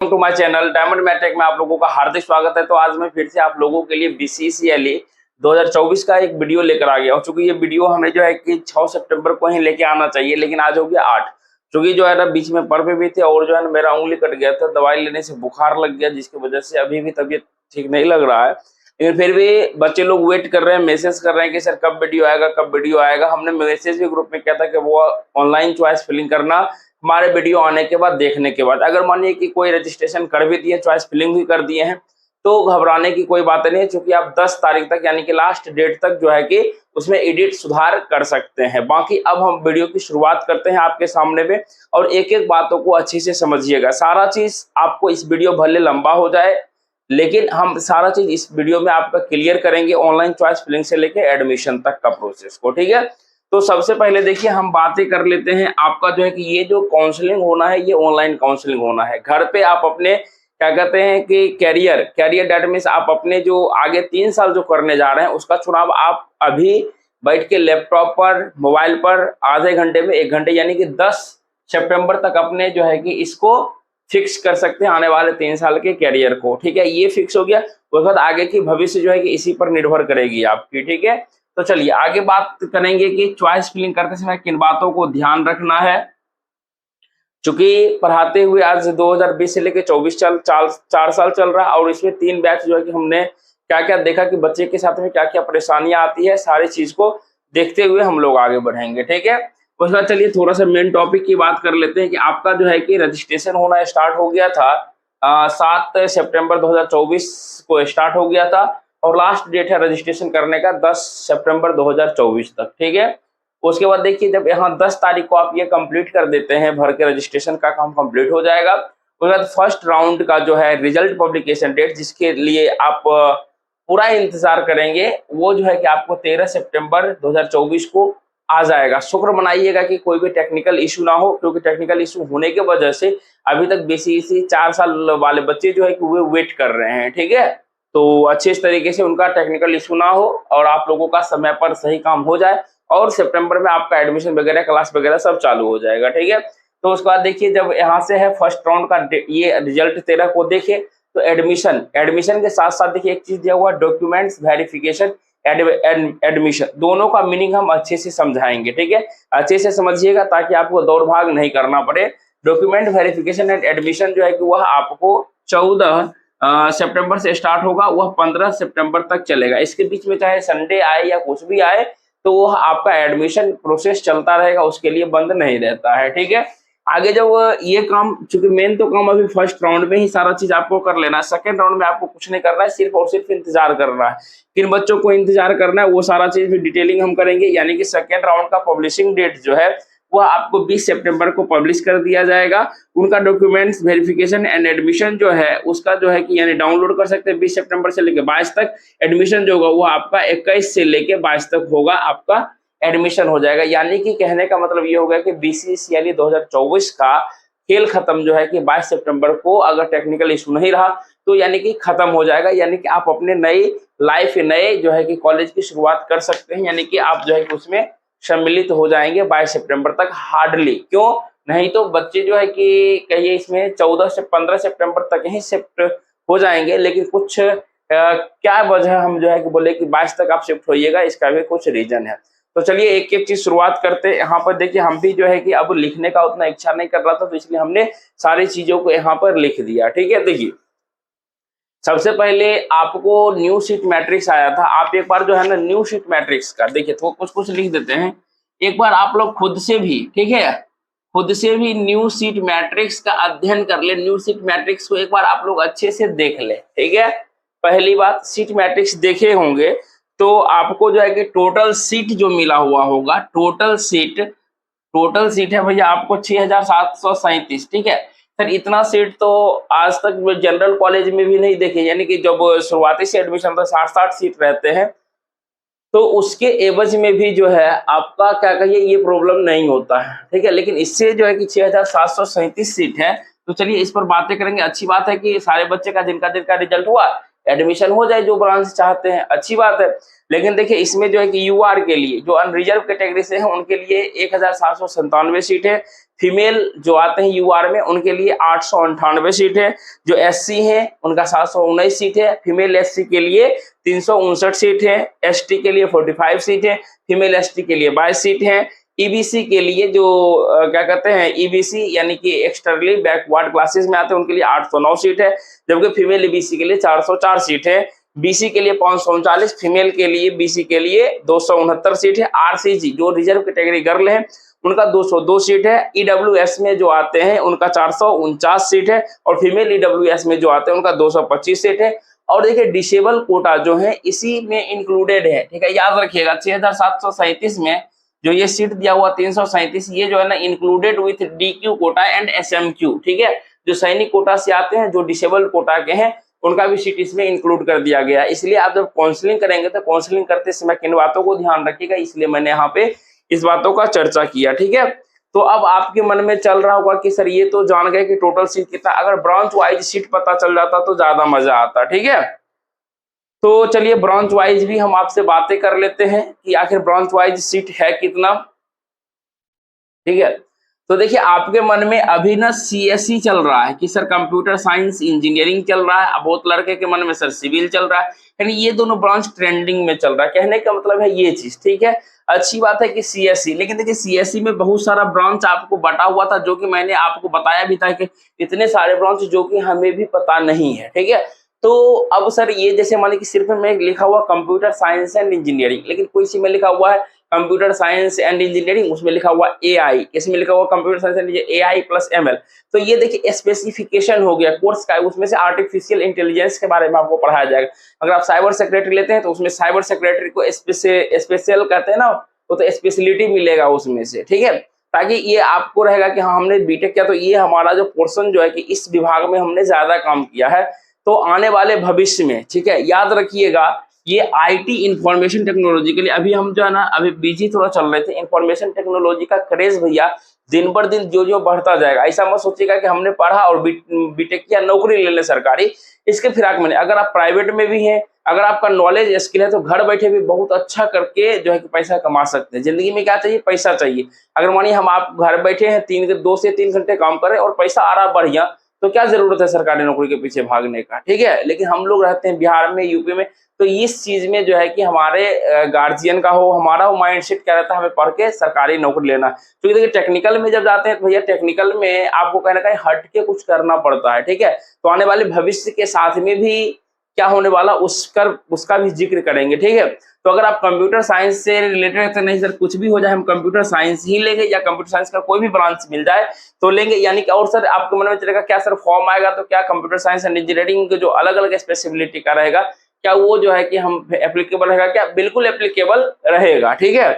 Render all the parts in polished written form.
To my channel diamond matric में आप लोगों का हार्दिक स्वागत है। तो आज मैं फिर से आप लोगों के लिए बीसीसीएलई 2024 का एक वीडियो लेकर आ गया हूँ। चूंकि ये वीडियो हमें जो है कि 6 सितंबर को ही लेके आना चाहिए, लेकिन आज हो गया 8। चूंकि जो है ना बीच में पर्व भी थे और जो है ना मेरा उंगली कट गया था, दवाई लेने से बुखार लग गया, जिसकी वजह से अभी भी तबीयत ठीक नहीं लग रहा है। लेकिन फिर भी बच्चे लोग वेट कर रहे हैं, मैसेज कर रहे हैं कि सर कब वीडियो आएगा, कब वीडियो आएगा। हमने मैसेज भी ग्रुप में किया था कि वो ऑनलाइन चॉइस फिलिंग करना हमारे वीडियो आने के बाद, देखने के बाद। अगर मानिए कि कोई रजिस्ट्रेशन कर भी दिए, चॉइस फिलिंग भी कर दिए हैं, तो घबराने की कोई बात नहीं है, क्योंकि आप 10 तारीख तक यानी कि लास्ट डेट तक जो है कि उसमें एडिट सुधार कर सकते हैं। बाकी अब हम वीडियो की शुरुआत करते हैं आपके सामने में, और एक एक बातों को अच्छे से समझिएगा। सारा चीज आपको इस वीडियो भले लंबा हो जाए, लेकिन हम सारा चीज इस वीडियो में आपका क्लियर करेंगे, ऑनलाइन चॉइस फिलिंग से लेके एडमिशन तक का प्रोसेस को। ठीक है, तो सबसे पहले देखिए हम बातें कर लेते हैं। आपका जो है कि ये जो काउंसलिंग होना है, ये ऑनलाइन काउंसलिंग होना है। घर पे आप अपने क्या कहते हैं कि कैरियर डेट मीन्स आप अपने जो आगे 3 साल जो करने जा रहे हैं उसका चुनाव आप अभी बैठ के लैपटॉप पर, मोबाइल पर आधे घंटे में 1 घंटे यानी कि 10 सितंबर तक अपने जो है कि इसको फिक्स कर सकते हैं, आने वाले 3 साल के कैरियर को। ठीक है, ये फिक्स हो गया। उसके बाद आगे की भविष्य जो है कि इसी पर निर्भर करेगी आपकी। ठीक है, तो चलिए आगे बात करेंगे कि चॉइस फिलिंग करते समय किन बातों को ध्यान रखना है। चूंकि पढ़ाते हुए आज 2020 से लेकर 24 4 साल चल रहा है, और इसमें 3 बैच जो है कि हमने क्या क्या देखा कि बच्चे के साथ में क्या क्या परेशानियां आती है, सारी चीज को देखते हुए हम लोग आगे बढ़ेंगे। ठीक है, उसके बाद चलिए थोड़ा सा मेन टॉपिक की बात कर लेते हैं कि आपका जो है कि रजिस्ट्रेशन होना स्टार्ट हो गया था 7 सितंबर 2024 को स्टार्ट हो गया था, और लास्ट डेट है रजिस्ट्रेशन करने का 10 सितंबर 2024 तक। ठीक है, उसके बाद देखिए जब यहाँ 10 तारीख को आप ये कंप्लीट कर देते हैं, भर के रजिस्ट्रेशन का काम कंप्लीट हो जाएगा। उसके बाद फर्स्ट राउंड का जो है रिजल्ट पब्लिकेशन डेट, जिसके लिए आप पूरा इंतजार करेंगे, वो जो है कि आपको 13 सितंबर 2024 को आ जाएगा। शुक्र मनाइएगा कि कोई भी टेक्निकल इशू ना हो, क्योंकि टेक्निकल इशू होने की वजह से अभी तक बीसीसी 4 साल वाले बच्चे जो है कि वो वेट कर रहे हैं। ठीक है, तो अच्छे तरीके से उनका टेक्निकल इशू ना हो और आप लोगों का समय पर सही काम हो जाए, और सितंबर में आपका एडमिशन वगैरह, क्लास वगैरह सब चालू हो जाएगा। ठीक है, तो उसके बाद देखिए जब यहाँ से है फर्स्ट राउंड का ये रिजल्ट 13 को देखे, तो एडमिशन के साथ साथ देखिए एक चीज दिया हुआ डॉक्यूमेंट्स वेरिफिकेशन, एडमिशन, दोनों का मीनिंग हम अच्छे से समझाएंगे। ठीक है, अच्छे से समझिएगा ताकि आपको दौड़ भाग नहीं करना पड़े। डॉक्यूमेंट वेरिफिकेशन एंड एडमिशन जो है कि वह आपको 14 सितंबर से स्टार्ट होगा, वह 15 सितंबर तक चलेगा। इसके बीच में चाहे संडे आए या कुछ भी आए, तो वह आपका एडमिशन प्रोसेस चलता रहेगा, उसके लिए बंद नहीं रहता है। ठीक है, आगे जब ये काम, चूंकि मेन तो काम अभी फर्स्ट राउंड में ही सारा चीज आपको कर लेना है, सेकंड राउंड में आपको कुछ नहीं करना है, सिर्फ और सिर्फ इंतजार करना है। किन बच्चों को इंतजार करना है वो सारा चीज भी डिटेलिंग हम करेंगे। यानी कि सेकंड राउंड का पब्लिशिंग डेट जो है वह आपको 20 सितंबर को पब्लिश कर दिया जाएगा। उनका डॉक्यूमेंट्स वेरिफिकेशन एंड एडमिशन जो है उसका जो है कि यानी डाउनलोड कर सकते हैं 20 सितंबर से लेकर 22 तक। एडमिशन जो होगा वो आपका 21 से लेकर 22 तक होगा, आपका एडमिशन हो जाएगा। यानी कि कहने का मतलब ये होगा कि बीसीसीएलई 2024 का खेल खत्म जो है कि 22 सितंबर को, अगर टेक्निकल इशू नहीं रहा तो यानी कि खत्म हो जाएगा। यानी कि आप अपने नई लाइफ, नए जो है कि कॉलेज की शुरुआत कर सकते हैं, यानी कि आप जो है कि उसमें सम्मिलित हो जाएंगे 22 सितंबर तक। हार्डली क्यों, नहीं तो बच्चे जो है कि कहिए इसमें 14 से 15 सितंबर तक ही शिफ्ट हो जाएंगे, लेकिन कुछ क्या वजह हम जो है कि बोले कि 22 तक आप शिफ्ट होइएगा, इसका भी कुछ रीजन है। तो चलिए एक एक चीज शुरुआत करते हैं। यहाँ पर देखिए हम भी जो है कि अब लिखने का उतना इच्छा नहीं कर रहा था, तो इसलिए हमने सारी चीजों को यहाँ पर लिख दिया। ठीक है, देखिए सबसे पहले आपको न्यू सीट मैट्रिक्स आया था, आप एक बार जो है ना न्यू सीट मैट्रिक्स का देखिए, तो कुछ लिख देते हैं। एक बार आप लोग खुद से भी, ठीक है, खुद से भी न्यू सीट मैट्रिक्स का अध्ययन कर ले। न्यू सीट मैट्रिक्स को एक बार आप लोग अच्छे से देख ले। ठीक है, पहली बात, सीट मैट्रिक्स देखे होंगे तो आपको जो है कि टोटल सीट जो मिला हुआ होगा, टोटल सीट है भैया आपको 6737। ठीक है सर, इतना सीट तो आज तक जनरल कॉलेज में भी नहीं देखे। यानी कि जब शुरुआती से एडमिशन था 60 सीट रहते हैं, तो उसके एवज में भी जो है आपका क्या कहिए ये प्रॉब्लम नहीं होता है। ठीक है, लेकिन इससे जो है कि 6737 सीट है, तो चलिए इस पर बातें करेंगे। अच्छी बात है कि सारे बच्चे का जिनका रिजल्ट हुआ एडमिशन हो जाए, जो ब्रांच चाहते हैं, अच्छी बात है। लेकिन देखिए इसमें जो है कि यूआर के लिए, जो अनरिजर्व कैटेगरी से है, उनके लिए 1797 सीट है। फीमेल जो आते हैं यूआर में उनके लिए 898 सीट है, जो एससी है उनका 719 सीट है, फीमेल एससी के लिए 359 सीट है, एसटी के लिए 45 सीट है, फीमेल एसटी के लिए 22 सीट है, ईबीसी के लिए जो क्या कहते हैं ईबीसी यानी कि एक्सटर्नली बैकवर्ड क्लासेस में आते हैं उनके लिए 809 सीट है, जबकि फीमेल ईबीसी के लिए 404 सीट है, बीसी के लिए 539, फीमेल के लिए बीसी के लिए 269 सीट है, आरसीजी जो रिजर्व कैटेगरी गर्ल है उनका 202 सीट है, ईडब्ल्यूएस में जो आते हैं उनका 449 सीट है और फीमेल ईडब्ल्यूएस में जो आते हैं उनका 225 सीट है। और देखिए डिसेबल कोटा जो है इसी में इंक्लूडेड है, ठीक है, याद रखिएगा 6737 में जो ये सीट दिया हुआ 337 ये जो है ना included with DQ quota and SMQ, ठीक है, जो सैनिक कोटा से आते हैं जो डिसेबल कोटा के हैं उनका भी सीट इसमें इंक्लूड कर दिया गया। इसलिए आप जब काउंसलिंग करेंगे तो काउंसलिंग करते समय किन बातों को ध्यान रखिएगा, इसलिए मैंने यहाँ पे इस बातों का चर्चा किया, ठीक है। तो अब आपके मन में चल रहा होगा कि सर ये तो जान गए कि टोटल सीट कितना, अगर ब्रांच वाइज सीट पता चल जाता तो ज्यादा मजा आता, ठीक है। तो चलिए ब्रांच वाइज भी हम आपसे बातें कर लेते हैं कि आखिर ब्रांच वाइज सीट है कितना, ठीक है। तो देखिए आपके मन में अभी ना सीएससी चल रहा है कि सर कंप्यूटर साइंस इंजीनियरिंग चल रहा है, अब बहुत लड़के के मन में सर सिविल चल रहा है, यानी ये दोनों ब्रांच ट्रेंडिंग में चल रहा है, कहने का मतलब है ये चीज, ठीक है। अच्छी बात है कि सीएससी, लेकिन देखिए सीएससी में बहुत सारा ब्रांच आपको बटा हुआ था जो कि मैंने आपको बताया भी था कि इतने सारे ब्रांच जो कि हमें भी पता नहीं है, ठीक है। तो अब सर ये जैसे मान लीजिए सिर्फ में लिखा हुआ कंप्यूटर साइंस एंड इंजीनियरिंग, लेकिन कोई सी में लिखा हुआ है कंप्यूटर साइंस एंड इंजीनियरिंग, उसमें लिखा हुआ एआई, इसमें लिखा हुआ computer science and AI plus ML. तो ये देखिए स्पेसिफिकेशन हो गया कोर्स का, उसमें से आर्टिफिशियल इंटेलिजेंस के बारे में आपको पढ़ाया जाएगा। अगर आप साइबर सेक्रेटरी लेते हैं तो उसमें साइबर सेक्रेटरी को स्पेशल कहते हैं ना, तो स्पेशलिटी मिलेगा उसमें से, ठीक है, ताकि ये आपको रहेगा कि हाँ हमने बीटेक किया तो ये हमारा जो पोर्शन जो है कि इस विभाग में हमने ज्यादा काम किया है। तो आने वाले भविष्य में, ठीक है, याद रखिएगा ये आईटी इंफॉर्मेशन टेक्नोलॉजी के लिए अभी हम जो है ना अभी बिजी थोड़ा चल रहे थे, इंफॉर्मेशन टेक्नोलॉजी का क्रेज भैया दिन पर दिन जो बढ़ता जाएगा। ऐसा मत सोचिएगा कि हमने पढ़ा और बीटेक किया नौकरी ले ले सरकारी, इसके फिराक में नहीं। अगर आप प्राइवेट में भी हैं, अगर आपका नॉलेज स्किल है तो घर बैठे भी बहुत अच्छा करके जो है कि पैसा कमा सकते हैं। जिंदगी में क्या चाहिए, पैसा चाहिए। अगर मानिए हम आप घर बैठे हैं 2 से 3 घंटे काम करें और पैसा आ रहा बढ़िया, तो क्या जरूरत है सरकारी नौकरी के पीछे भागने का, ठीक है। लेकिन हम लोग रहते हैं बिहार में, यूपी में, तो इस चीज में जो है कि हमारे गार्जियन का हो, हमारा हो माइंडसेट क्या रहता है, हमें पढ़ के सरकारी नौकरी लेना। क्योंकि देखिए टेक्निकल में जब जाते हैं तो भैया टेक्निकल में आपको कहीं ना कहीं हट के कुछ करना पड़ता है, ठीक है। तो आने वाले भविष्य के साथ में भी क्या होने वाला उसका भी जिक्र करेंगे, ठीक है। तो अगर आप कंप्यूटर साइंस से रिलेटेड है तो नहीं सर कुछ भी हो जाए हम कंप्यूटर साइंस ही लेंगे, या कंप्यूटर साइंस का कोई भी ब्रांच मिल जाए तो लेंगे, यानी कि और सर आपके मन में चलेगा क्या सर फॉर्म आएगा तो क्या कंप्यूटर साइंस एंड इंजीनियरिंग के जो अलग अलग स्पेसिबिलिटी का रहेगा क्या वो जो है कि हम एप्लीकेबल रहेगा, क्या बिल्कुल एप्लीकेबल रहेगा, ठीक है।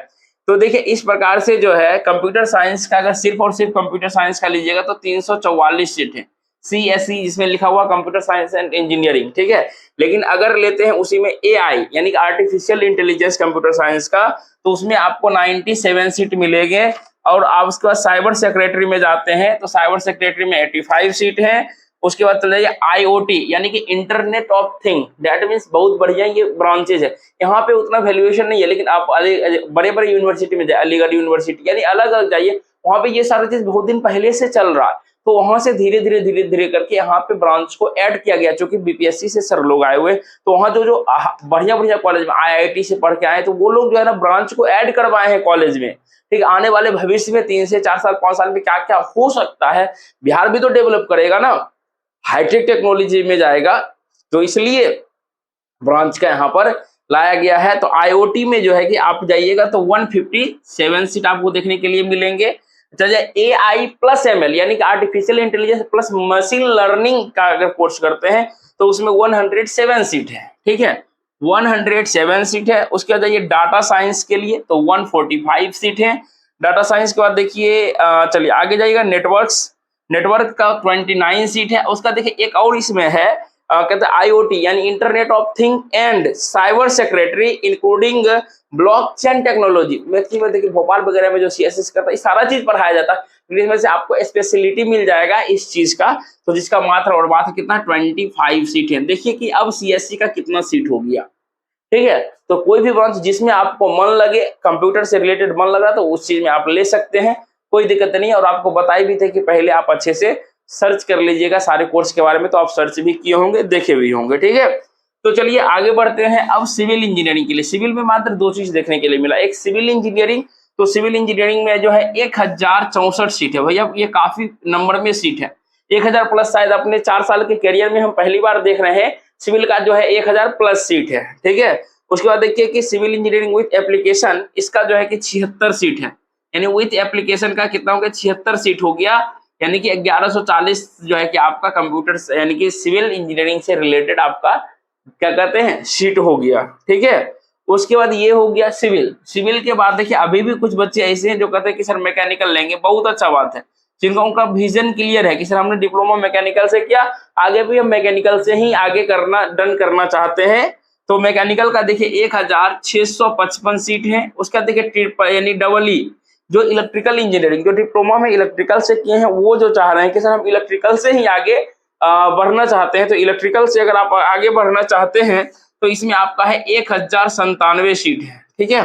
तो देखिए इस प्रकार से जो है कंप्यूटर साइंस का अगर सिर्फ और सिर्फ कंप्यूटर साइंस का लीजिएगा तो 344 सीट है सीएससी जिसमें लिखा हुआ कंप्यूटर साइंस एंड इंजीनियरिंग, ठीक है। लेकिन अगर लेते हैं उसी में एआई यानी कि आर्टिफिशियल इंटेलिजेंस कंप्यूटर साइंस का, तो उसमें आपको 97 सीट मिलेंगे। और आप उसके बाद साइबर सेक्रेटरी में जाते हैं तो साइबर सेक्रेटरी में 85 सीट है। उसके बाद चले जाइए आईओटी यानी कि internet of thing, that means बहुत बढ़िया ये ब्रांचेज है। यहाँ पे उतना वैल्यूएशन नहीं है, लेकिन आप बड़े बड़े यूनिवर्सिटी में जाए, अलीगढ़ यूनिवर्सिटी यानी अलग अलग जाइए, वहाँ पे ये सारी चीज बहुत दिन पहले से चल रहा है। तो वहां से धीरे धीरे करके यहाँ पे ब्रांच को ऐड किया गया, क्योंकि बीपीएससी से सर लोग आए हुए, तो वहां जो बढ़िया कॉलेज में आईआईटी से पढ़ के आए तो वो लोग जो है ना ब्रांच को ऐड करवाए हैं कॉलेज में, ठीक। आने वाले भविष्य में 3 से 4 साल 5 साल में क्या क्या हो सकता है, बिहार भी तो डेवलप करेगा ना, हाईटेक टेक्नोलॉजी में जाएगा, तो इसलिए ब्रांच का यहाँ पर लाया गया है। तो आईओटी में जो है कि आप जाइएगा तो 157 सीट आपको देखने के लिए मिलेंगे। चलिए एआई प्लस एमएल यानी कि artificial intelligence plus machine learning का अगर कोर्स करते हैं तो उसमें 107 सीट है, ठीक है, 107 सीट है। उसके बाद जाइए डाटा साइंस के लिए तो 145 सीट है डाटा साइंस के बाद देखिए चलिए आगे जाइएगा नेटवर्क का 29 सीट है। उसका देखिए एक और इसमें है कहते हैं आईओटी यानी internet of thing and cyber secretary including blockchain technology. Maximum देखिए भोपाल वगैरह में जो सीएसएस करता है सारा चीज पढ़ाया जाता है, इसमें से आपको स्पेशलिटी मिल जाएगा इस चीज का। तो जिसका मात्र कितना 25 सीट है। देखिए कि अब सीएससी का कितना सीट हो गया, ठीक है। तो कोई भी ब्रांच जिसमें आपको मन लगे, कंप्यूटर से रिलेटेड मन लग रहा तो उस चीज में आप ले सकते हैं। कोई दिक्कत नहीं है। और आपको बताए भी थे कि पहले आप अच्छे से सर्च कर लीजिएगा सारे कोर्स के बारे में, तो आप सर्च भी किए होंगे, देखे भी होंगे, ठीक है। तो चलिए आगे बढ़ते हैं अब सिविल इंजीनियरिंग के लिए। सिविल में मात्र 2 चीज देखने के लिए मिला, एक सिविल इंजीनियरिंग। तो सिविल इंजीनियरिंग में जो है 1064 सीट है भैया, ये काफी नंबर में सीट है। 1000 प्लस, शायद अपने 4 साल के करियर में हम पहली बार देख रहे हैं सिविल का जो है 1000 प्लस सीट है, ठीक है। उसके बाद देखिए कि सिविल इंजीनियरिंग विथ एप्लीकेशन, इसका जो है कि 76 सीट है, यानी विथ एप्लीकेशन का कितना हो गया, 76 सीट हो गया, यानी कि 1140 जो है कि आपका कंप्यूटर यानी कि सिविल इंजीनियरिंग से रिलेटेड आपका क्या कहते हैं सीट हो गया, ठीक है। उसके बाद ये हो गया सिविल। सिविल के बाद देखिए अभी भी कुछ बच्चे ऐसे हैं जो कहते हैं कि सर मैकेनिकल लेंगे, बहुत अच्छा बात है, जिनका उनका विजन क्लियर है कि सर हमने डिप्लोमा मैकेनिकल से किया, आगे भी हम मैकेनिकल से ही आगे डन करना चाहते हैं। तो मैकेनिकल का देखिए 1655 सीट है। उसका देखिए यानी डबल ई जो इलेक्ट्रिकल इंजीनियरिंग, जो डिप्लोमा में इलेक्ट्रिकल से किए हैं, वो जो चाह रहे हैं कि सर हम इलेक्ट्रिकल से ही आगे बढ़ना चाहते हैं, तो इलेक्ट्रिकल से अगर आप आगे बढ़ना चाहते हैं तो इसमें आपका है 1097 सीट है, ठीक है।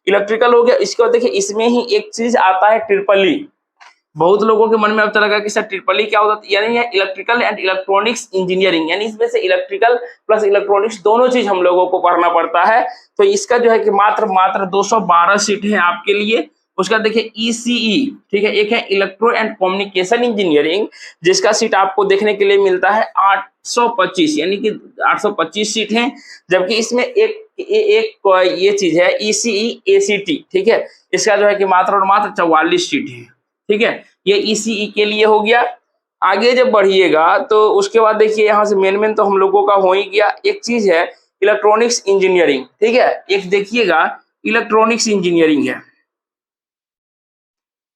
इलेक्ट्रिकल हो गया। इसके बाद देखिए इसमें ही एक चीज आता है ट्रिपल ई। बहुत लोगों के मन में अब तक लगा कि सर ट्रिपल ई क्या होता है, यानी इलेक्ट्रिकल एंड इलेक्ट्रॉनिक्स इंजीनियरिंग, यानी इसमें से इलेक्ट्रिकल प्लस इलेक्ट्रॉनिक्स दोनों चीज हम लोगों को पढ़ना पड़ता है। तो इसका जो है कि मात्र 212 सीट है आपके लिए। उसका देखिए ईसीई, ठीक है, एक है इलेक्ट्रो एंड कम्युनिकेशन इंजीनियरिंग, जिसका सीट आपको देखने के लिए मिलता है 825, यानी कि 825 सीट है। जबकि इसमें एक ये चीज है ईसीई एसीटी, ठीक है, इसका जो है कि मात्र और मात्र 44 सीट है, ठीक है। ये ईसीई के लिए हो गया। आगे जब बढ़िएगा तो उसके बाद देखिए यहाँ से मेन तो हम लोगों का हो ही गया। एक चीज है इलेक्ट्रॉनिक्स इंजीनियरिंग, ठीक है, एक देखिएगा इलेक्ट्रॉनिक्स इंजीनियरिंग है।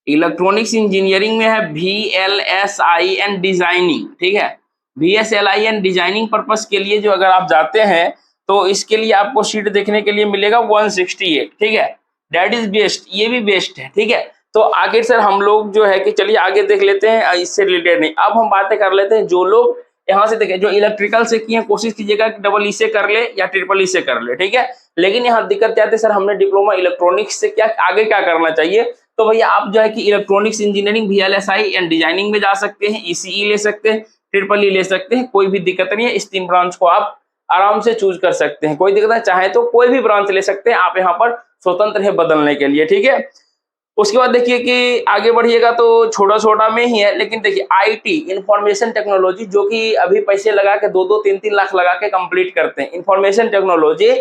इलेक्ट्रॉनिक्स इंजीनियरिंग में है VLSI एंड डिजाइनिंग, ठीक है। VSLI एंड डिजाइनिंग पर्पस के लिए जो अगर आप जाते हैं तो इसके लिए आपको सीट देखने के लिए मिलेगा 168, ठीक है, दैट इज बेस्ट, ये भी बेस्ट है, ठीक है। तो आगे सर हम लोग जो है कि चलिए आगे देख लेते हैं, इससे रिलेटेड नहीं, अब हम बातें कर लेते हैं जो लोग यहाँ से देखें, जो इलेक्ट्रिकल से किए कोशिश कीजिएगा कि डबल ई से कर ले या ट्रिपल ई से कर ले, ठीक है। लेकिन यहाँ दिक्कत क्या आती है, सर हमने डिप्लोमा इलेक्ट्रॉनिक्स से क्या आगे क्या करना चाहिए, तो भैया आप जो है कि electronics engineering VLSI and designing में जा सकते हैं, ECE ले सकते हैं, ट्रिपल ई ले सकते हैं, कोई भी दिक्कत नहीं है। इस 3 ब्रांच को आप आराम से चूज कर सकते हैं, कोई दिक्कत नहीं, चाहे तो कोई भी ब्रांच ले सकते हैं, आप यहाँ पर स्वतंत्र है बदलने के लिए, ठीक है। उसके बाद देखिए कि आगे बढ़िएगा तो छोटा में ही है, लेकिन देखिए IT इंफॉर्मेशन टेक्नोलॉजी, जो कि अभी पैसे लगा के 2-2, 3-3 लाख लगा के कंप्लीट करते हैं इंफॉर्मेशन टेक्नोलॉजी,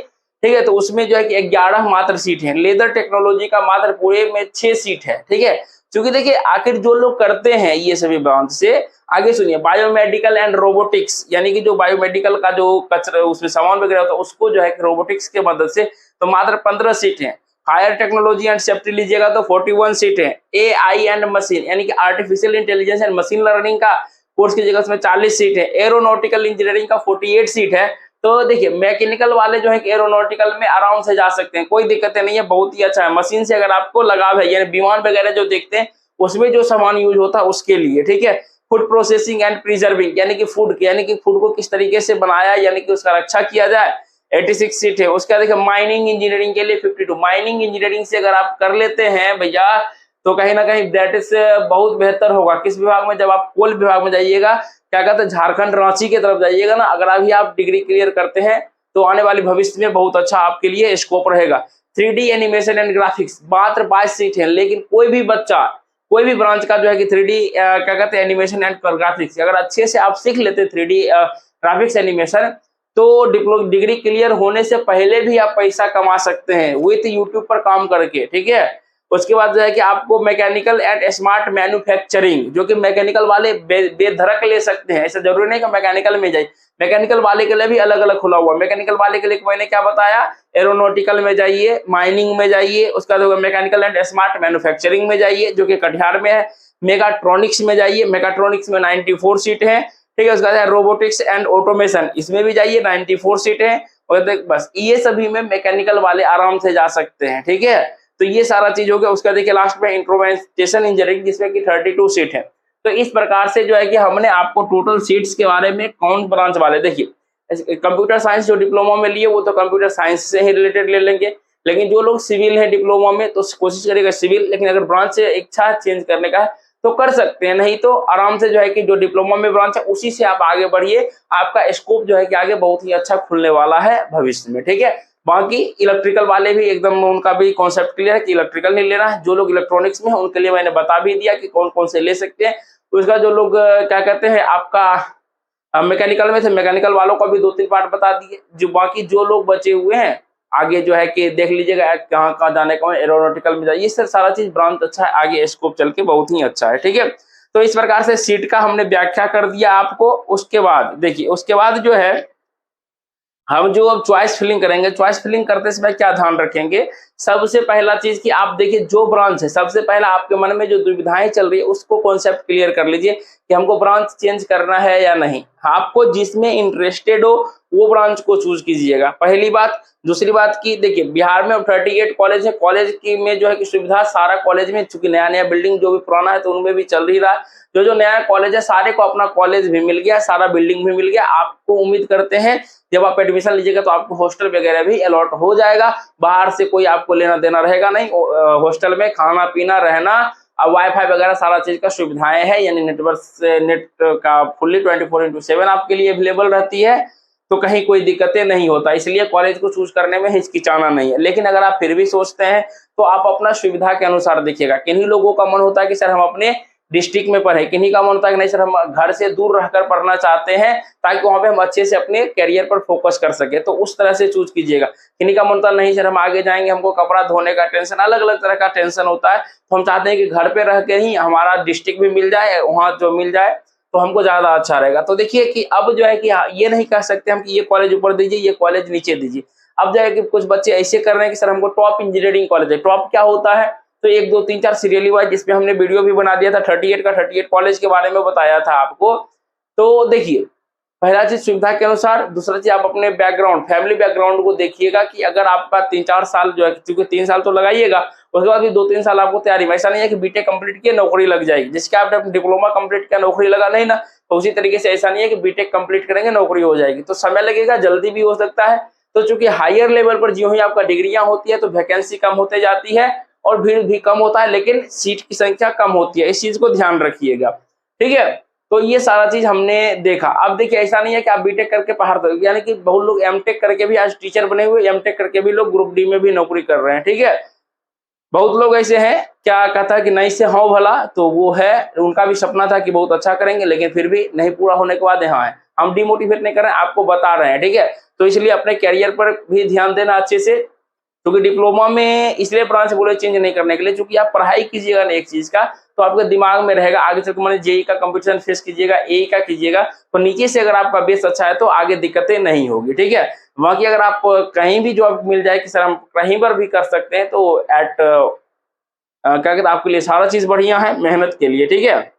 ठीक है। तो उसमें जो है कि 11 मात्र सीट है। लेदर टेक्नोलॉजी का मात्र पूरे में 6 सीट है, ठीक है। क्योंकि देखिए आखिर जो लोग करते हैं ये सभी ब्रांच से, आगे सुनिए, बायोमेडिकल एंड रोबोटिक्स, यानी कि जो बायोमेडिकल का जो कचरा उसमें सामान वगैरह होता है उसको जो है रोबोटिक्स के मदद से, तो मात्र 15 सीट है। हायर टेक्नोलॉजी एंड सेफ्टी लीजिएगा तो 41 सीट है। AI एंड मशीन, यानी कि artificial intelligence and machine learning का कोर्स कीजिएगा, उसमें 40 सीट है। एरोनॉटिकल इंजीनियरिंग का 48 सीट है। तो देखिए मैकेनिकल वाले जो है कि एरोनॉटिकल में आराम से जा सकते हैं, कोई दिक्कत नहीं है, बहुत ही अच्छा है। मशीन से अगर आपको लगाव है, यानी विमान वगैरह जो देखते हैं उसमें जो सामान यूज होता है उसके लिए, ठीक है। फूड प्रोसेसिंग एंड प्रिजर्विंग, यानी कि फूड को किस तरीके से बनाया, यानी कि उसका रक्षा किया जाए, 86 सीट है। उसके बाद देखिए माइनिंग इंजीनियरिंग के लिए 52। माइनिंग इंजीनियरिंग से अगर आप कर लेते हैं भैया तो कहीं ना कहीं दैट इज बहुत बेहतर होगा। किस विभाग में, जब आप कोल विभाग में जाइएगा, क्या कहते हैं, झारखंड रांची की तरफ जाइएगा ना, अगर अभी आप डिग्री क्लियर करते हैं तो आने वाले भविष्य में बहुत अच्छा आपके लिए स्कोप रहेगा। 3D एनिमेशन एंड ग्राफिक्स, मात्र 22 सीट है। लेकिन कोई भी बच्चा, कोई भी ब्रांच का जो है कि 3D क्या कहते हैं एनिमेशन एंड ग्राफिक्स, अगर अच्छे से आप सीख लेते 3D ग्राफिक्स एनिमेशन, तो डिग्री क्लियर होने से पहले भी आप पैसा कमा सकते हैं विथ यूट्यूब पर काम करके, ठीक है। उसके बाद जो है कि आपको मैकेनिकल एंड स्मार्ट मैन्युफैक्चरिंग, जो कि मैकेनिकल वाले बेधड़क ले सकते हैं, ऐसा जरूरी नहीं कि मैकेनिकल में जाए, मैकेनिकल वाले के लिए भी अलग अलग खुला हुआ। मैकेनिकल वाले के लिए मैंने क्या बताया, एरोनॉटिकल में जाइए, माइनिंग में जाइए, उसका मैकेनिकल एंड स्मार्ट मैन्युफैक्चरिंग में जाइए जो कि कटिहार में है। मेगाट्रॉनिक्स में जाइए, मेगाट्रॉनिक्स में 94 सीट है, ठीक है। उसका रोबोटिक्स एंड ऑटोमेशन, इसमें भी जाइए, 94 सीट है। और बस ये सभी में मैकेनिकल वाले आराम से जा सकते हैं, ठीक है। तो ये सारा चीज हो गया। उसका देखिए लास्ट में इंस्ट्रूमेंटेशन इंजीनियरिंग, जिसमें कि 32 सीट है। तो इस प्रकार से जो है कि हमने आपको टोटल सीट्स के बारे में कौन ब्रांच वाले, देखिए कंप्यूटर साइंस जो डिप्लोमा में लिए वो तो कंप्यूटर साइंस से ही रिलेटेड ले लेंगे, लेकिन जो लोग सिविल है डिप्लोमा में तो कोशिश करेगा सिविल, लेकिन अगर ब्रांच से इच्छा चेंज करने का है तो कर सकते हैं, नहीं तो आराम से जो है कि जो डिप्लोमा में ब्रांच है उसी से आप आगे बढ़िए, आपका स्कोप जो है कि आगे बहुत ही अच्छा खुलने वाला है भविष्य में, ठीक है। बाकी इलेक्ट्रिकल वाले भी एकदम उनका भी कॉन्सेप्ट क्लियर है कि इलेक्ट्रिकल नहीं लेना है। जो लोग इलेक्ट्रॉनिक्स में है उनके लिए मैंने बता भी दिया कि कौन कौन से ले सकते हैं। उसका जो लोग क्या कहते हैं आपका मैकेनिकल में थे, मैकेनिकल वालों का भी 2-3 पार्ट बता दिए। जो बाकी जो लोग बचे हुए हैं आगे जो है कि देख लीजिएगा कहाँ कहाँ जाने का, एरोनॉटिकल में जाइए, सर सारा चीज ब्रांच अच्छा है, आगे स्कोप चल के बहुत ही अच्छा है, ठीक है। तो इस प्रकार से सीट का हमने व्याख्या कर दिया आपको। उसके बाद देखिए, उसके बाद जो है हम जो अब चॉइस फिलिंग करेंगे, चॉइस फिलिंग करते समय क्या ध्यान रखेंगे, सबसे पहला चीज कि आप देखिए जो ब्रांच है, सबसे पहला आपके मन में जो दुविधाएं चल रही है उसको कॉन्सेप्ट क्लियर कर लीजिए कि हमको ब्रांच चेंज करना है या नहीं। आपको जिसमें इंटरेस्टेड हो वो ब्रांच को चूज कीजिएगा, पहली बात। दूसरी बात की देखिए बिहार में 38 कॉलेज है, कॉलेज की में जो है कि सुविधा सारा कॉलेज में, चूंकि नया नया बिल्डिंग जो भी पुराना है तो उनमें भी चल ही रहा है, जो नया कॉलेज है सारे को अपना कॉलेज भी मिल गया, सारा बिल्डिंग भी मिल गया। आपको उम्मीद करते हैं जब आप एडमिशन लीजिएगा तो आपको हॉस्टल वगैरह भी अलॉट हो जाएगा, बाहर से कोई आपको लेना देना रहेगा नहीं। हॉस्टल में खाना पीना रहना और वाईफाई वगैरह सारा चीज का सुविधाएं है, यानी नेटवर्क से नेट का फुल्ली 24/7 आपके लिए अवेलेबल रहती है, तो कहीं कोई दिक्कतें नहीं होता, इसलिए कॉलेज को चूज करने में हिचकिचाना नहीं है। लेकिन अगर आप फिर भी सोचते हैं तो आप अपना सुविधा के अनुसार देखिएगा। किन्हीं लोगों का मन होता है कि सर हम अपने डिस्ट्रिक्ट में पढ़े, किन्हीं का मन होता है कि नहीं सर हम घर से दूर रहकर पढ़ना चाहते हैं ताकि वहां पे हम अच्छे से अपने करियर पर फोकस कर सके, तो उस तरह से चूज कीजिएगा। किन्हीं का मन होता नहीं सर हम आगे जाएंगे, हमको कपड़ा धोने का टेंशन, अलग अलग तरह का टेंशन होता है, तो हम चाहते हैं कि घर पे रह के ही हमारा डिस्ट्रिक्ट भी मिल जाए, वहां जो मिल जाए तो हमको ज्यादा अच्छा रहेगा। तो देखिए कि अब जो है कि ये नहीं कह सकते हम कि ये कॉलेज ऊपर दीजिए ये कॉलेज नीचे दीजिए। अब जो है कि कुछ बच्चे ऐसे कर रहे हैं कि सर हमको टॉप इंजीनियरिंग कॉलेज है। टॉप क्या होता है, तो 1 2 3 4 सीरियली वाइज जिसमें हमने वीडियो भी बना दिया था, 38 का 38 कॉलेज के बारे में बताया था आपको। तो देखिए पहला चीज सुविधा के अनुसार, दूसरा चीज आप अपने बैकग्राउंड फैमिली बैकग्राउंड को देखिएगा कि अगर आपका 3-4 साल जो है, क्योंकि 3 साल तो लगाइएगा, उसके बाद भी 2-3 साल आपको तैयारी में, ऐसा नहीं है कि बीटेक कंप्लीट किया नौकरी लग जाएगी, जिसके आपने डिप्लोमा कंप्लीट किया नौकरी लगा नहीं ना, तो उसी तरीके से ऐसा नहीं है कि बीटेक कंप्लीट करेंगे नौकरी हो जाएगी, तो समय लगेगा, जल्दी भी हो सकता है। तो चूंकि हायर लेवल पर जो ही आपका डिग्रियां होती है तो वैकेंसी कम होते जाती है और भीड़ भी कम होता है, लेकिन सीट की संख्या कम होती है, इस चीज को ध्यान रखिएगा, ठीक है। तो ये सारा चीज हमने देखा। अब देखिए ऐसा नहीं है कि आप बीटेक करके पहाड़ तक, यानी कि बहुत लोग एमटेक करके भी आज टीचर बने हुए, एमटेक करके भी लोग ग्रुप डी में भी नौकरी कर रहे हैं, ठीक है। बहुत लोग ऐसे हैं क्या कहता है कि नहीं से हाँ भला, तो वो है उनका भी सपना था कि बहुत अच्छा करेंगे, लेकिन फिर भी नहीं पूरा होने के बाद यहाँ है। हम डिमोटिवेट नहीं कर रहे हैं, आपको बता रहे हैं, ठीक है। तो इसलिए अपने कैरियर पर भी ध्यान देना अच्छे से, क्योंकि डिप्लोमा में इसलिए ब्रांच बोले चेंज नहीं करने के लिए, क्योंकि आप पढ़ाई कीजिएगा ना एक चीज का तो आपके दिमाग में रहेगा, आगे चल के मैंने जेई का कंपटीशन फेस कीजिएगा, एई का कीजिएगा, तो नीचे से अगर आपका बेस अच्छा है तो आगे दिक्कतें नहीं होगी, ठीक है। बाकी अगर आप कहीं भी जॉब मिल जाए कि सर हम कहीं पर भी कर सकते हैं, तो एट क्या कहते हैं आपके लिए सारा चीज बढ़िया है मेहनत के लिए, ठीक है।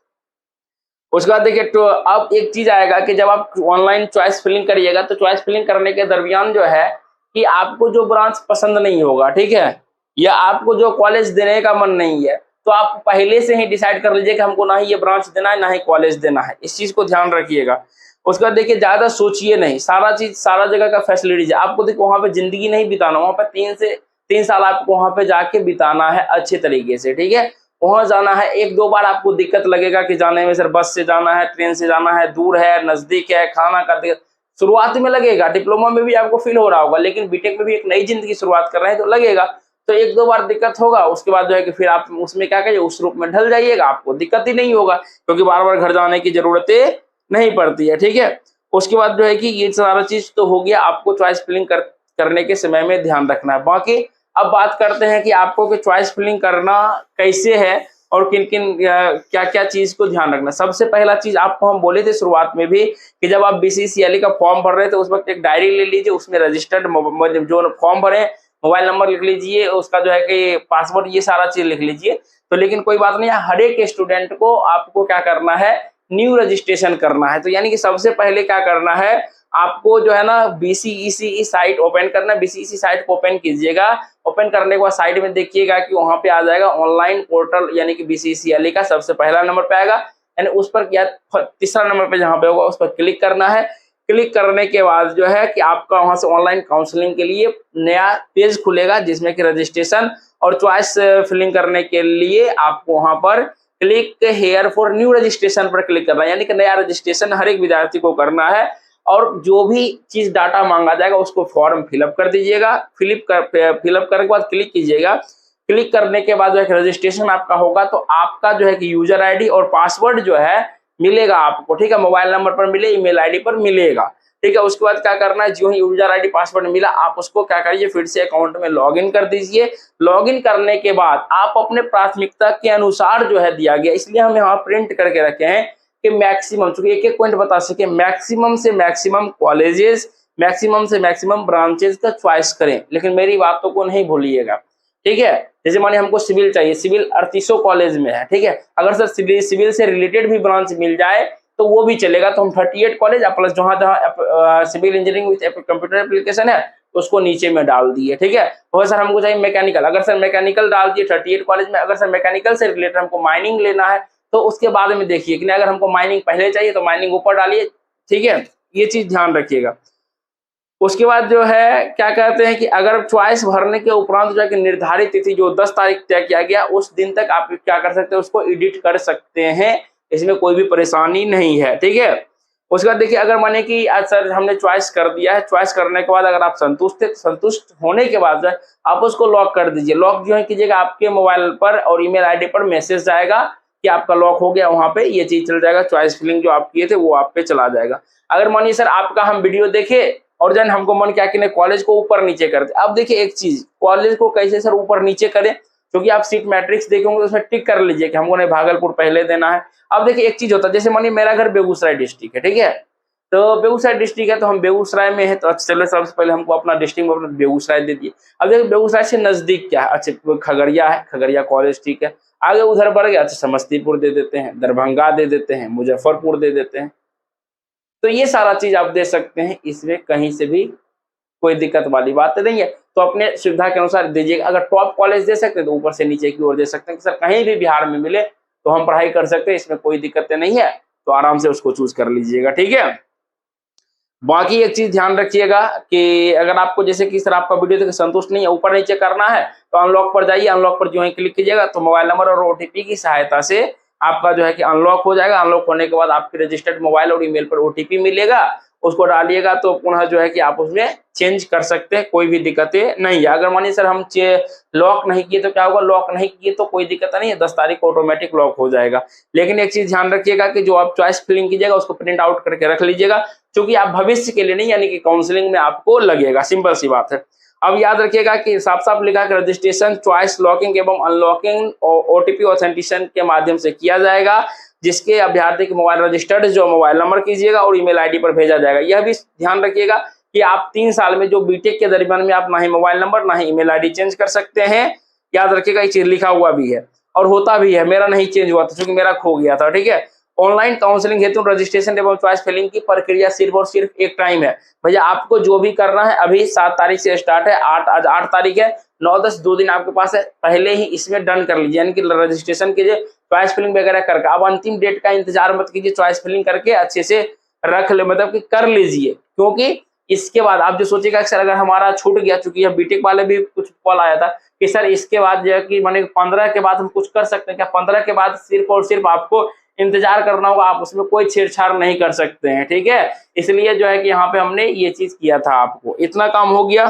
उसके बाद देखिए तो अब एक चीज आएगा कि जब आप ऑनलाइन चॉइस फिलिंग करिएगा तो चॉइस फिलिंग करने के दरमियान जो है कि आपको जो ब्रांच पसंद नहीं होगा, ठीक है, या आपको जो कॉलेज देने का मन नहीं है, तो आप पहले से ही डिसाइड कर लीजिए कि हमको ना ही ये ब्रांच देना है ना ही कॉलेज देना है, इस चीज को ध्यान रखिएगा। उसके बाद देखिए ज्यादा सोचिए नहीं, सारा चीज सारा जगह का फैसिलिटीज आपको देखिए वहां पे जिंदगी नहीं बिताना, वहां पे 3 साल आपको वहां पे जाके बिताना है अच्छे तरीके से, ठीक है। वहां जाना है, 1-2 बार आपको दिक्कत लगेगा कि जाने में सर बस से जाना है, ट्रेन से जाना है, दूर है नजदीक है, खाना का शुरुआत में लगेगा, डिप्लोमा में भी आपको फील हो रहा होगा, लेकिन बीटेक में भी एक नई जिंदगी शुरुआत कर रहे हैं तो लगेगा, तो 1-2 बार दिक्कत होगा। उसके बाद जो है कि फिर आप उसमें क्या करिए, उस रूप में ढल जाइएगा, आपको दिक्कत ही नहीं होगा, क्योंकि बार बार घर जाने की जरूरतें नहीं पड़ती है, ठीक है। उसके बाद जो है कि ये सारा चीज तो हो गया, आपको चॉइस फिलिंग करने के समय में ध्यान रखना है। बाकी अब बात करते हैं कि आपको कि चॉइस फिलिंग करना कैसे है और किन किन क्या क्या चीज को ध्यान रखना। सबसे पहला चीज आपको हम बोले थे शुरुआत में भी कि जब आप बीसीसीएलई का फॉर्म भर रहे थे उस वक्त एक डायरी ले लीजिए, उसमें रजिस्टर्ड जो फॉर्म भरे मोबाइल नंबर लिख लीजिए, उसका जो है कि पासवर्ड, ये सारा चीज लिख लीजिए। तो लेकिन कोई बात नहीं, हर एक स्टूडेंट को आपको क्या करना है, न्यू रजिस्ट्रेशन करना है। तो यानी कि सबसे पहले क्या करना है, आपको जो है ना बीसीईसी साइट ओपन करना है। बीसीईसी साइट को ओपन कीजिएगा, ओपन करने के बाद साइड में देखिएगा कि वहां पे आ जाएगा ऑनलाइन पोर्टल, यानी कि बीसीसीएलई का सबसे पहला नंबर पे आएगा, यानी उस पर या तीसरा नंबर पे जहां पे होगा उस पर क्लिक करना है। क्लिक करने के बाद जो है कि आपका वहां से ऑनलाइन काउंसलिंग के लिए नया पेज खुलेगा, जिसमें कि रजिस्ट्रेशन और चॉइस फिलिंग करने के लिए आपको वहां पर click here for new registration पर क्लिक करना है, यानी कि नया रजिस्ट्रेशन हर एक विद्यार्थी को करना है। और जो भी चीज डाटा मांगा जाएगा उसको फॉर्म फिलअप कर दीजिएगा। फिलअप करने के बाद क्लिक कीजिएगा। क्लिक करने के बाद जो है रजिस्ट्रेशन आपका होगा, तो आपका जो है कि यूजर आईडी और पासवर्ड जो है मिलेगा आपको, ठीक है। मोबाइल नंबर पर मिले, ईमेल आईडी पर मिलेगा, ठीक है। उसके बाद क्या करना है, जो ही यूजर आईडी पासवर्ड मिला आप उसको क्या करिए, फिर से अकाउंट में लॉगिन कर दीजिए। लॉगिन करने के बाद आप अपने प्राथमिकता के अनुसार जो है दिया गया, इसलिए हम यहाँ प्रिंट करके रखे हैं कि मैक्सिमम, चूंकि एक एक पॉइंट बता सके, मैक्सिमम से मैक्सिमम कॉलेजेस, मैक्सिमम से मैक्सिमम ब्रांचेस का चॉइस करें, लेकिन मेरी बातों को नहीं भूलिएगा, ठीक है। जैसे मानिए हमको सिविल चाहिए, सिविल 3800 कॉलेज में है, ठीक है। अगर सर सिविल से रिलेटेड भी ब्रांच मिल जाए तो वो भी चलेगा, तो हम 38 कॉलेज प्लस जहां जहां civil engineering with computer application है उसको नीचे में डाल दिए, ठीक है। और सर हमको चाहिए मैकेनिकल, अगर सर मैकेनिकल डाल दिए 38 कॉलेज में। अगर सर मैकेनिकल से रिलेटेड हमको माइनिंग लेना है तो उसके बाद में देखिए कि अगर हमको माइनिंग पहले चाहिए तो माइनिंग ऊपर डालिए, ठीक है। ये चीज ध्यान रखिएगा। उसके बाद जो है क्या कहते हैं कि अगर चॉइस भरने के उपरांत जो है कि निर्धारित तिथि जो 10 तारीख तय किया गया उस दिन तक आप क्या कर सकते हैं, उसको एडिट कर सकते हैं, इसमें कोई भी परेशानी नहीं है, ठीक है। उसके बाद देखिए अगर माने कि आज सर हमने चॉइस कर दिया है, चॉइस करने के बाद अगर आप संतुष्ट थे, संतुष्ट होने के बाद जो है आप उसको लॉक कर दीजिए। लॉक जो है कीजिएगा, आपके मोबाइल पर और ईमेल आईडी पर मैसेज जाएगा कि आपका लॉक हो गया, वहां पे ये चीज चल जाएगा, चॉइस फिलिंग जो आप किए थे वो आप पे चला जाएगा। अगर मानिए सर आपका हम वीडियो देखे और जन हमको मन क्या कि कॉलेज को ऊपर नीचे करते, अब देखिए एक चीज, कॉलेज को कैसे सर ऊपर नीचे करें, क्योंकि आप सीट मैट्रिक्स देखेंगे तो उसमें टिक कर लीजिए कि हमको नहीं भागलपुर पहले देना है। अब देखिए एक चीज होता है, जैसे मानिए मेरा घर बेगूसराय डिस्ट्रिक्ट है, ठीक है। तो बेगूसराय डिस्ट्रिक्ट है तो हम बेगूसराय में है, तो चलो सबसे पहले हमको अपना डिस्ट्रिक्ट में अपना बेगूसराय दे दिए। अब देखिए बेगूसराय से नजदीक क्या है, अच्छा खगड़िया है, खगड़िया कॉलेज, ठीक है। आगे उधर बढ़ गया, अच्छा समस्तीपुर दे देते हैं, दरभंगा दे देते हैं, मुजफ्फरपुर दे देते हैं। तो ये सारा चीज आप दे सकते हैं, इसमें कहीं से भी कोई दिक्कत वाली बात नहीं है। तो अपने सुविधा के अनुसार दीजिएगा। अगर टॉप कॉलेज दे सकते हैं तो ऊपर से नीचे की ओर दे सकते हैं कि सर कहीं भी बिहार में मिले तो हम पढ़ाई कर सकते हैं, इसमें कोई दिक्कतें नहीं है, तो आराम से उसको चूज कर लीजिएगा, ठीक है। बाकी एक चीज ध्यान रखिएगा कि अगर आपको जैसे कि सर आपका वीडियो देख संतुष्ट नहीं है, ऊपर नीचे करना है तो अनलॉक पर जाइए। अनलॉक पर जो है क्लिक कीजिएगा तो मोबाइल नंबर और ओटीपी की सहायता से आपका जो है कि अनलॉक हो जाएगा। अनलॉक होने के बाद आपके रजिस्टर्ड मोबाइल और ईमेल पर ओटीपी मिलेगा, उसको डालिएगा तो पुनः जो है कि आप उसमें चेंज कर सकते हैं, कोई भी दिक्कतें नहीं है। अगर मानिए सर हम लॉक नहीं किए तो क्या होगा, लॉक नहीं किए तो कोई दिक्कत नहीं है, 10 तारीख को ऑटोमेटिक लॉक हो जाएगा। लेकिन एक चीज ध्यान रखिएगा कि जो आप चॉइस फिलिंग कीजिएगा उसको प्रिंट आउट करके रख लीजिएगा, क्योंकि आप भविष्य के लिए नहीं, यानी कि काउंसलिंग में आपको लगेगा, सिंपल सी बात है। अब याद रखिएगा कि साफ साफ लिखा कि रजिस्ट्रेशन चॉइस लॉकिंग एवं अनलॉकिंग ओटीपी ऑथेंटिकेशन के माध्यम से किया जाएगा, जिसके अभ्यर्थी के मोबाइल रजिस्टर्ड जो मोबाइल नंबर कीजिएगा और ईमेल आईडी पर भेजा जाएगा। यह भी ध्यान रखिएगा कि आप 3 साल में जो बीटेक के दरमियान में आप ना ही मोबाइल नंबर ना ही ईमेल आईडी चेंज कर सकते हैं। याद रखिएगा, ये चीज लिखा हुआ भी है और होता भी है। मेरा नहीं चेंज हुआ था क्योंकि मेरा खो गया था, ठीक है। ऑनलाइन काउंसलिंग हेतु रजिस्ट्रेशन एवं चॉइस फिलिंग की प्रक्रिया सिर्फ और सिर्फ एक टाइम है। भैया आपको जो भी करना है अभी 7 तारीख से स्टार्ट है, आज 8 तारीख है, 9-10 2 दिन आपके पास है, पहले ही इसमें डन कर लीजिए, यानी कि रजिस्ट्रेशन कीजिए, चॉइस फिलिंग वगैरह करके। अब अंतिम डेट का इंतजार मत कीजिए, चॉइस फिलिंग करके अच्छे से रख ले, मतलब कि कर लीजिए, क्योंकि इसके बाद आप जो सोचेगा सर अगर हमारा छूट गया, चूंकि यह बीटेक वाले भी कुछ कॉल आया था कि सर इसके बाद जो है कि माने 15 के बाद हम कुछ कर सकते हैं क्या, 15 के बाद सिर्फ और सिर्फ आपको इंतजार करना होगा, आप उसमें कोई छेड़छाड़ नहीं कर सकते हैं, ठीक है। इसलिए जो है कि यहाँ पे हमने ये चीज किया था, आपको इतना काम हो गया,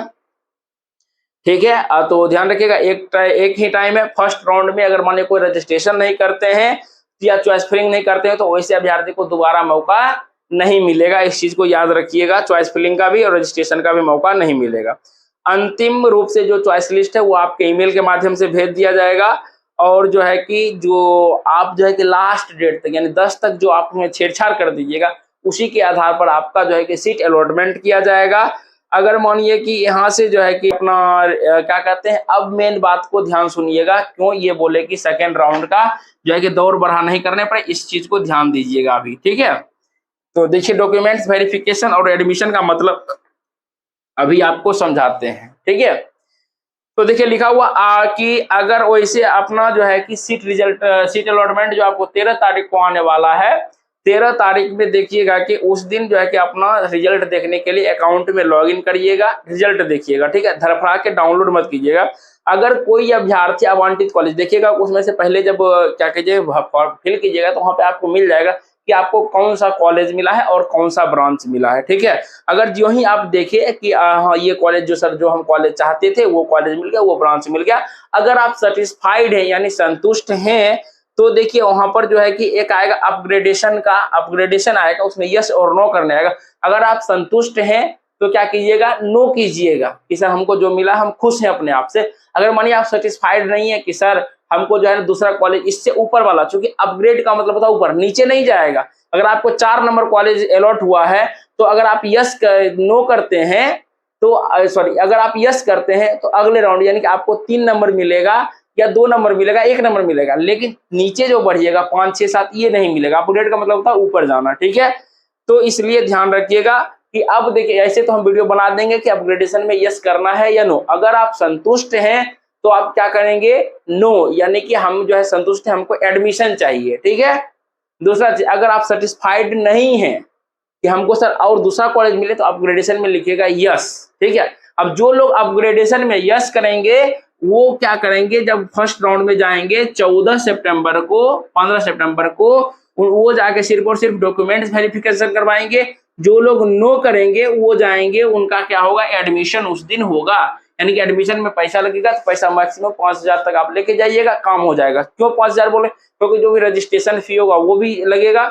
ठीक है। तो ध्यान रखिएगा एक ही टाइम है। फर्स्ट राउंड में अगर माने कोई रजिस्ट्रेशन नहीं करते हैं या चॉइस फिलिंग नहीं करते हैं तो वैसे अभ्यर्थी को दोबारा मौका नहीं मिलेगा, इस चीज को याद रखिएगा। चॉइस फिलिंग का भी और रजिस्ट्रेशन का भी मौका नहीं मिलेगा। अंतिम रूप से जो चॉइस लिस्ट है वो आपके ईमेल के माध्यम से भेज दिया जाएगा, और जो है कि जो आप जो है कि लास्ट डेट तक यानी 10 तक जो आप उसमें छेड़छाड़ कर दीजिएगा उसी के आधार पर आपका जो है कि सीट अलॉटमेंट किया जाएगा। अगर मानिए कि यहाँ से जो है कि अपना क्या कहते हैं, अब मेन बात को ध्यान सुनिएगा, क्यों ये बोले कि सेकेंड राउंड का जो है कि दौर बढ़ा नहीं करने पड़े, इस चीज को ध्यान दीजिएगा अभी, ठीक है। तो देखिए डॉक्यूमेंट्स वेरिफिकेशन और एडमिशन का मतलब अभी आपको समझाते हैं, ठीक है। तो देखिए लिखा हुआ कि अगर वैसे अपना जो है कि सीट अलॉटमेंट जो आपको 13 तारीख को आने वाला है, 13 तारीख में देखिएगा कि उस दिन जो है कि अपना रिजल्ट देखने के लिए अकाउंट में लॉगिन करिएगा, रिजल्ट देखिएगा, ठीक है। धड़फड़ा के डाउनलोड मत कीजिएगा। अगर कोई अभ्यर्थी आवंटित कॉलेज देखिएगा, उसमें से पहले जब क्या कीजिए फिल कीजिएगा तो वहां पे आपको मिल जाएगा कि आपको कौन सा कॉलेज मिला है और कौन सा ब्रांच मिला है, ठीक है। अगर जो ही आप देखिए कि हाँ ये कॉलेज जो सर जो हम कॉलेज चाहते थे वो कॉलेज मिल गया, वो ब्रांच मिल गया, अगर आप सेटिस्फाइड हैं यानी संतुष्ट हैं, तो देखिए वहां पर जो है कि एक आएगा अपग्रेडेशन आएगा, उसमें यस और नो करने आएगा। अगर आप संतुष्ट हैं तो क्या कीजिएगा, नो कीजिएगा कि सर हमको जो मिला हम खुश हैं अपने आप से। अगर मानिए आप सेटिस्फाइड नहीं है कि सर हमको जो है ना दूसरा कॉलेज इससे ऊपर वाला, चूंकि अपग्रेड का मतलब होता है ऊपर, नीचे नहीं जाएगा। अगर आपको 4 नंबर कॉलेज अलॉट हुआ है तो अगर आप नो करते हैं तो सॉरी अगर आप यस करते हैं तो अगले राउंड यानी कि आपको 3 नंबर मिलेगा या 2 नंबर मिलेगा, 1 नंबर मिलेगा, लेकिन नीचे जो बढ़िएगा 5 6 7 ये नहीं मिलेगा। अपग्रेड का मतलब होता है ऊपर जाना, ठीक है। तो इसलिए ध्यान रखिएगा कि अब देखिए ऐसे तो हम वीडियो बना देंगे कि अपग्रेडेशन में यस करना है या नो। अगर आप संतुष्ट हैं तो आप क्या करेंगे, नो, यानी कि हम जो है संतुष्ट है, हमको एडमिशन चाहिए, ठीक है। दूसरा चीज, अगर आप सेटिस्फाइड नहीं हैं कि हमको सर और दूसरा कॉलेज मिले तो अपग्रेडेशन में लिखिएगा यस, ठीक है। अब जो लोग अपग्रेडेशन में यस करेंगे वो क्या करेंगे, जब फर्स्ट राउंड में जाएंगे 14 सितंबर को 15 सितंबर को वो जाके सिर्फ और सिर्फ डॉक्यूमेंट्स वेरिफिकेशन करवाएंगे। जो लोग नो करेंगे वो जाएंगे, उनका क्या होगा, एडमिशन उस दिन होगा, यानी कि एडमिशन में पैसा लगेगा तो पैसा मैक्सिमम 5000 तक आप लेके जाइएगा, काम हो जाएगा। क्यों 5000 बोले, क्योंकि जो भी रजिस्ट्रेशन फी होगा वो भी लगेगा,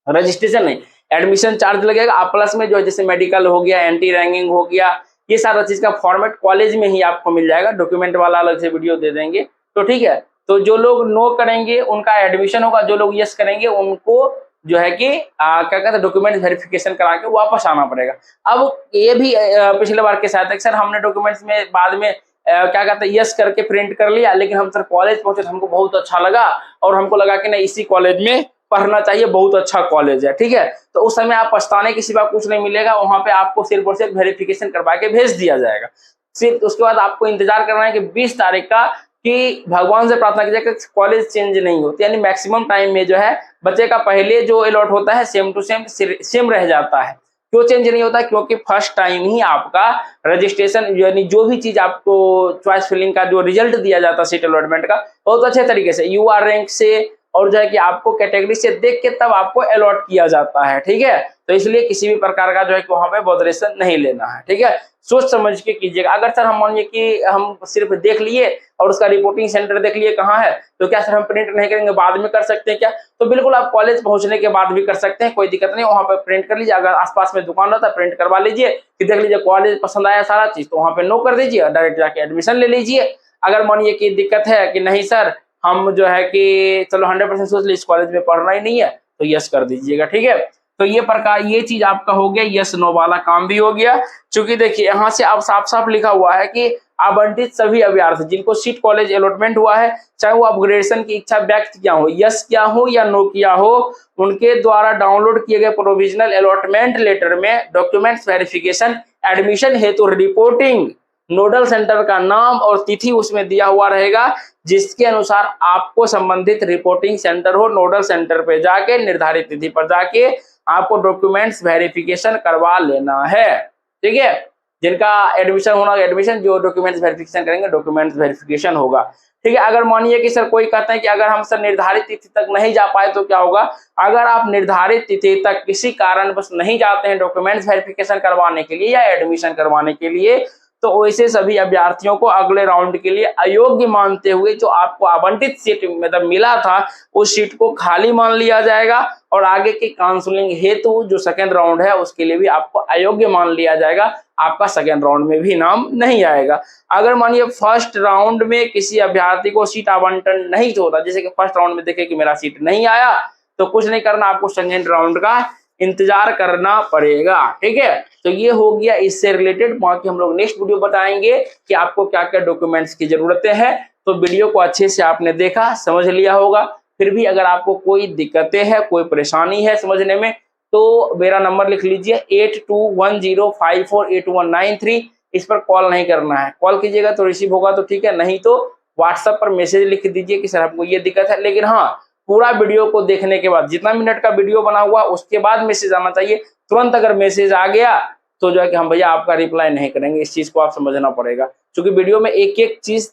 रजिस्ट्रेशन नहीं एडमिशन चार्ज लगेगा। आप प्लस में जो है जैसे मेडिकल हो गया, एंटी रैंकिंग हो गया, ये सारा चीज का फॉर्मेट कॉलेज में ही आपको मिल जाएगा, डॉक्यूमेंट वाला अलग से वीडियो दे देंगे, तो ठीक है। तो जो लोग नो करेंगे उनका एडमिशन होगा, जो लोग यस करेंगे उनको जो है कि क्या कहते हैं डॉक्यूमेंट वेरिफिकेशन करा के वापस आना पड़ेगा। अब ये भी पिछले बार के साथ सर हमने डॉक्यूमेंट्स में बाद में क्या कहते हैं यस करके प्रिंट कर लिया, लेकिन हम सर कॉलेज पहुंचे तो हमको बहुत अच्छा लगा और हमको लगा कि नहीं इसी कॉलेज में पढ़ना चाहिए, बहुत अच्छा कॉलेज है, ठीक है। तो उस समय आप पछताने के सिवा कुछ नहीं मिलेगा, वहां पे आपको सिर्फ और सिर्फ वेरिफिकेशन करवा के भेज दिया जाएगा। सिर्फ उसके बाद आपको इंतजार करना है कि 20 तारीख का, कि भगवान से प्रार्थना कीजिए कि कॉलेज चेंज नहीं होती, यानी मैक्सिमम टाइम में जो है बच्चे का पहले जो अलॉट होता है सेम टू सेम रह जाता है। क्यों चेंज नहीं होता, क्योंकि फर्स्ट टाइम ही आपका रजिस्ट्रेशन यानी जो भी चीज आपको चॉइस फिलिंग का जो रिजल्ट दिया जाता है सीट अलॉटमेंट का, बहुत अच्छे तरीके से यूआर रैंक से और जो है कि आपको कैटेगरी से देख के तब आपको अलॉट किया जाता है, ठीक है। तो इसलिए किसी भी प्रकार का जो है कि वहां पे बॉदरेशन नहीं लेना है, ठीक है। सोच समझ के कीजिएगा। अगर सर हम मानिए कि हम सिर्फ देख लिए और उसका रिपोर्टिंग सेंटर देख लिए कहाँ है, तो क्या सर हम प्रिंट नहीं करेंगे, बाद में कर सकते हैं क्या, तो बिल्कुल आप कॉलेज पहुंचने के बाद भी कर सकते हैं, कोई दिक्कत नहीं, वहां पर प्रिंट कर लीजिए। अगर आसपास में दुकान रहता है प्रिंट करवा लीजिए कि देख लीजिए कॉलेज पसंद आया सारा चीज, तो वहां पे नो कर दीजिए, डायरेक्ट जाके एडमिशन ले लीजिए। अगर मानिए कि दिक्कत है कि नहीं सर हम जो है कि चलो 100% सोच ली इस कॉलेज में पढ़ना ही नहीं है, तो यस कर दीजिएगा, ठीक है। तो ये प्रकार ये चीज आपका हो गया, यस नो वाला काम भी हो गया। चूंकि देखिए यहाँ से अब साफ साफ लिखा हुआ है कि आवंटित सभी अभ्यर्थी जिनको सीट कॉलेज अलॉटमेंट हुआ है, चाहे वो अपग्रेडेशन की इच्छा व्यक्त किया हो, यस किया हो या नो किया हो, उनके द्वारा डाउनलोड किए गए प्रोविजनल अलॉटमेंट लेटर में डॉक्यूमेंट्स वेरिफिकेशन एडमिशन हेतु रिपोर्टिंग नोडल सेंटर का नाम और तिथि उसमें दिया हुआ रहेगा, जिसके अनुसार आपको संबंधित रिपोर्टिंग सेंटर हो नोडल सेंटर पे जाके निर्धारित तिथि पर जाके आपको डॉक्यूमेंट्स वेरिफिकेशन करवा लेना है, ठीक है। जिनका एडमिशन होना एडमिशन, जो डॉक्यूमेंट्स वेरिफिकेशन करेंगे डॉक्यूमेंट्स वेरिफिकेशन होगा, ठीक है। अगर मानिए कि सर कोई कहते हैं कि अगर हम सर निर्धारित तिथि तक नहीं जा पाए तो क्या होगा, अगर आप निर्धारित तिथि तक किसी कारण बस नहीं जाते हैं डॉक्यूमेंट्स वेरिफिकेशन करवाने के लिए या एडमिशन करवाने के लिए, तो वैसे सभी अभ्यर्थियों को अगले राउंड के लिए अयोग्य मानते हुए जो आपको आवंटित सीट मतलब मिला था उस सीट को खाली मान लिया जाएगा और आगे की काउंसलिंग हेतु जो सेकंड राउंड है उसके लिए भी आपको अयोग्य मान लिया जाएगा, आपका सेकंड राउंड में भी नाम नहीं आएगा। अगर मानिए फर्स्ट राउंड में किसी अभ्यर्थी को सीट आवंटन नहीं होता, जैसे कि फर्स्ट राउंड में देखे कि मेरा सीट नहीं आया, तो कुछ नहीं करना, आपको सेकंड राउंड का इंतजार करना पड़ेगा, ठीक है। तो ये हो गया इससे रिलेटेड। बाकी हम लोग नेक्स्ट वीडियो बताएंगे कि आपको क्या क्या डॉक्यूमेंट्स की जरूरतें हैं। तो वीडियो को अच्छे से आपने देखा समझ लिया होगा। फिर भी अगर आपको कोई दिक्कतें हैं, कोई परेशानी है समझने में, तो मेरा नंबर लिख लीजिए 8210548193। इस पर कॉल नहीं करना है, कॉल कीजिएगा तो रिसीव होगा तो ठीक है, नहीं तो व्हाट्सएप पर मैसेज लिख दीजिए कि सर हमको ये दिक्कत है। लेकिन हाँ, पूरा वीडियो को देखने के बाद, जितना मिनट का वीडियो बना हुआ उसके बाद मैसेज आना चाहिए। तुरंत अगर मैसेज आ गया तो जो है कि हम भैया आपका रिप्लाई नहीं करेंगे। इस चीज को आप समझना पड़ेगा, क्योंकि वीडियो में एक एक चीज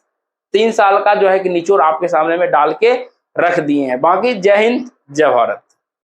3 साल का जो है कि निचोड़ आपके सामने में डाल के रख दिए हैं। बाकी जय हिंद, जय भारत।